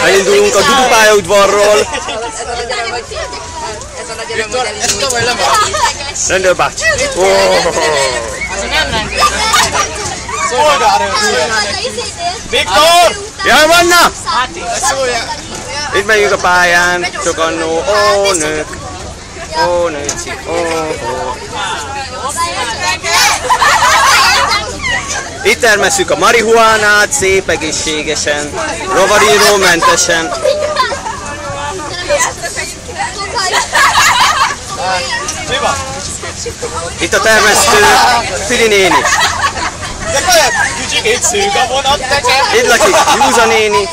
Elindulunk a Dudu pályaudvarról. Rendőr bácsi. Viktor! Jaj, vannak! Itt megyünk a pályán, csak annó, ó nők, ó nőci, ó. Itt termesszük a marihuánát, szép egészségesen, rovarírómentesen. Itt a termesztő Fili néni. Itt lakik Júza néni.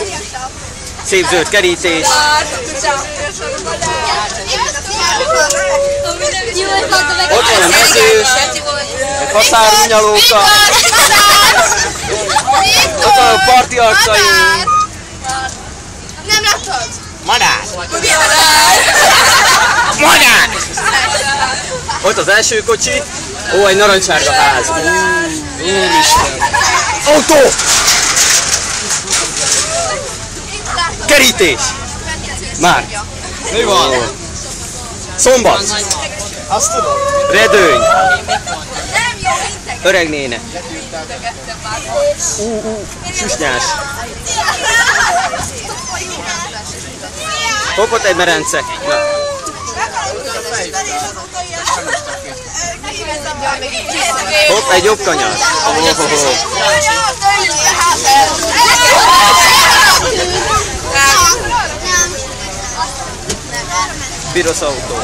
Szép zöld kerítés. Ott van a mező, egy határúnyalóka. Ott van a parti arcaink. Nem látod? Madár! Madár! Ott az első kocsi. Ó, egy narancsárga ház. Úristen! Autó! Kerítés! Már! Mi van? Szombat! Azt tudom. Redőny! Öreg néne! Susnyás! Hopp, ott egy merence! Na. Hopp, egy jobb kanyar! Piros autó!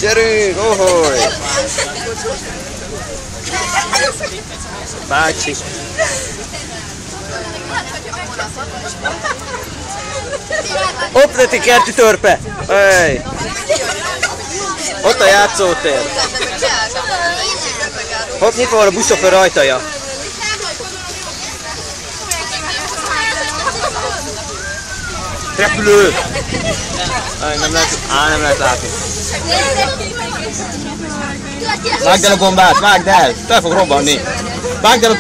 Gyerünk, ohoy! Bácsi! Hopp, leti kerti törpe! Hey. Ott a játszótér! Hopp, nyitva van a buszsofőr ajtaja! Repülő! Nem lehet látni. Vágd el a gombát, vágd el! Fel fog robbanni! Vágd el a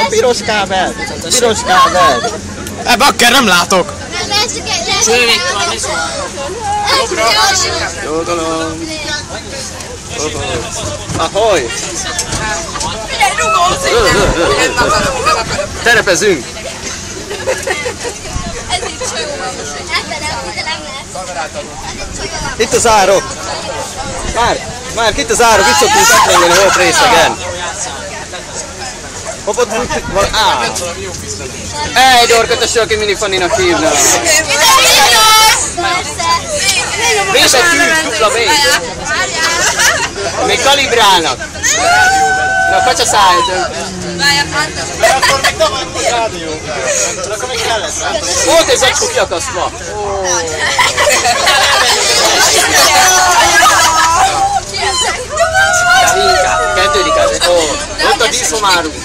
piros kábel! Piros kábel! Bakker, nem látok! Jódolom! Ahoy! Terepezünk! Itt az árok! Már itt az árok, itt szoktunk meglengeni volt részegen! Hopp, ott van egy orkötöső, aki minifaninak hívna! Vés egy tűz, dupla V! Még kalibrálnak! Na, kacsa szállj! Akkor még tavaly volt rádió. Akkor még kellett. Volt egy zacskó kiakasztva! Inkább, kezdődik az. Ott a díszhomárunk.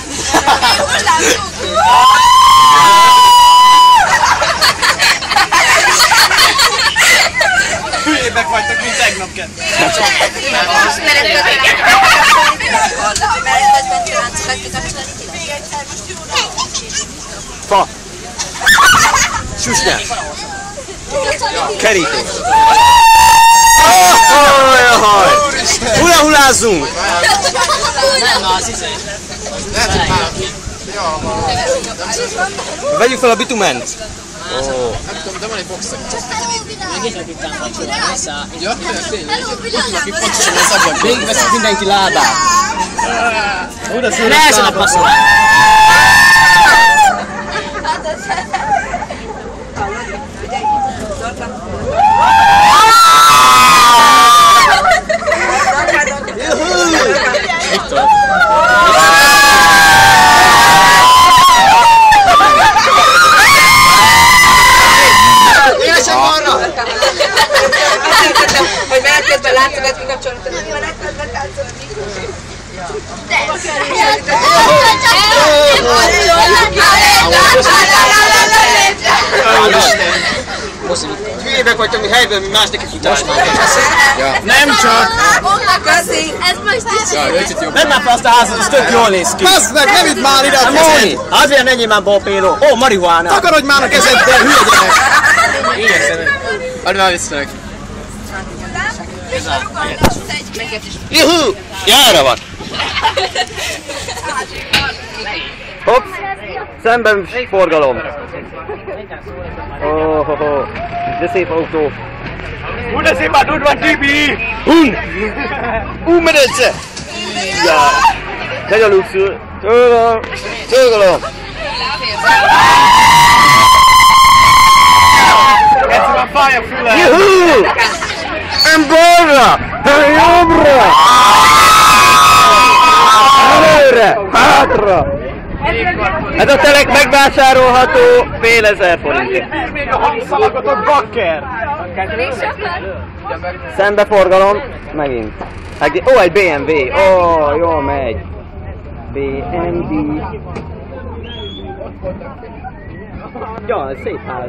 Hülyébbek vagytok, mint tegnap kettő. Fa. Susnyás. Kerítés. Hula-hulázzunk! Vegyük fel a bitument! Nem tudom, de van egy boxer. Ja, tényleg. Végigveszik mindenki lábát! Nehezen a passzolás! Hogy menetkedben látogat, kikapcsolni. Fejből más neki futás. Nem csak! Köszi! Ez most is Vedd már fel azt a házat, ez tök jól néz ki. Bazd meg, nem itt már ide a Móni, kezed! azért ne nyilván bopéló. Ó, marihuána. Takarodj már a kezeddel, hülye gyerek! Add már vissza meg. Juhu! Ja, erre van. Hopp! Szemben forgalom. Oh, de szép autó. Hú, de szép már tud van, Tibi! Medence! Ja. Megy a luxus. Csókolom. Egyszerűen fáj a füle! Juhu! Nem balra! Jobbra! Előre! Hátra! Ez a telek megvásárolható fél ezer forintért. Még a hangszalagotok bakker! Szembeforgalom, megint. Ó, egy BMW. Ó, jól megy. BMW. Ja, ez szép ház.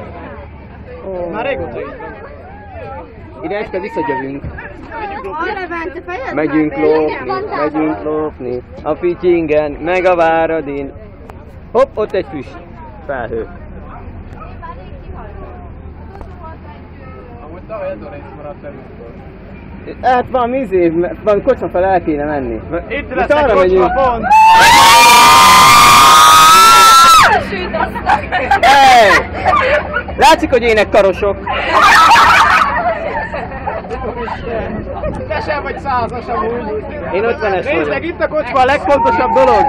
Ó. Már régóta így. Ide este visszagyövünk. Arra bent a fejed? Megyünk lopni. A Fityingen, meg a Váradin. Hopp, ott egy füst. Felhő. Amúgy tavaly ez a rész maradt először. Hát van kocsma fel el kéne menni. Itt Most lesz arra egy megyünk. kocsma pont! Hey! Látszik, hogy énekkarosok. Te sem vagy 100-as amúgy! Én 50-es Nézd meg, vagyok. itt a kocsma a legfontosabb dolog!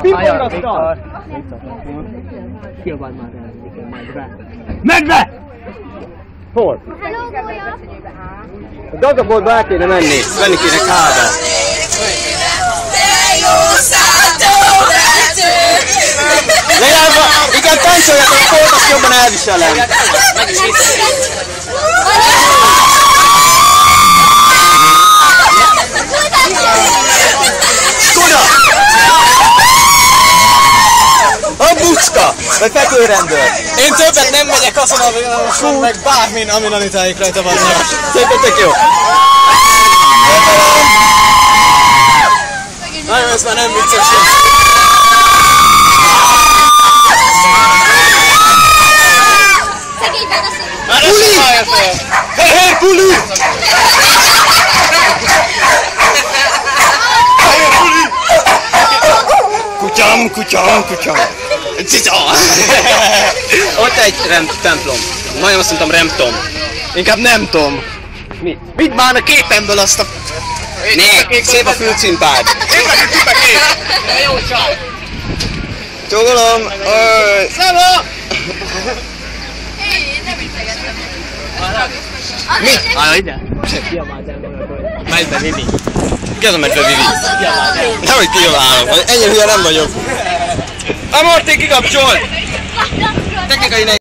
Pingpongasztal! Megve! Hol? A Dagaboltba el kéne menni. Venni kéne kávát. Legalább, igen, táncoljatok, hogy azt jobban elviselem. Skoda! A bucska! Vagy fekvőrendőr! Én többet nem megyek azon a villamoson, meg bármin, amin Anitáik rajta van. Szépetek jó! Nagyon, ez már nem vicces. Már ez sem fáj a fejem. Hé, Puli! Kutyám! Cica! Ott egy templom. Majdnem azt mondtam remtom. Inkább nem Tom. Mi? Vidd már a képemből azt a... Né, szép a fülcimpád. Én vagyok tipa kép! Jó csaj! Csókolom! Szeva! Mi? Állj ide. Menj be, Vivi. Ki az a medve, Vivi? Nehogy kiabálom. Ennyi hülye nem vagyok. A Morté kikapcsol! Technikai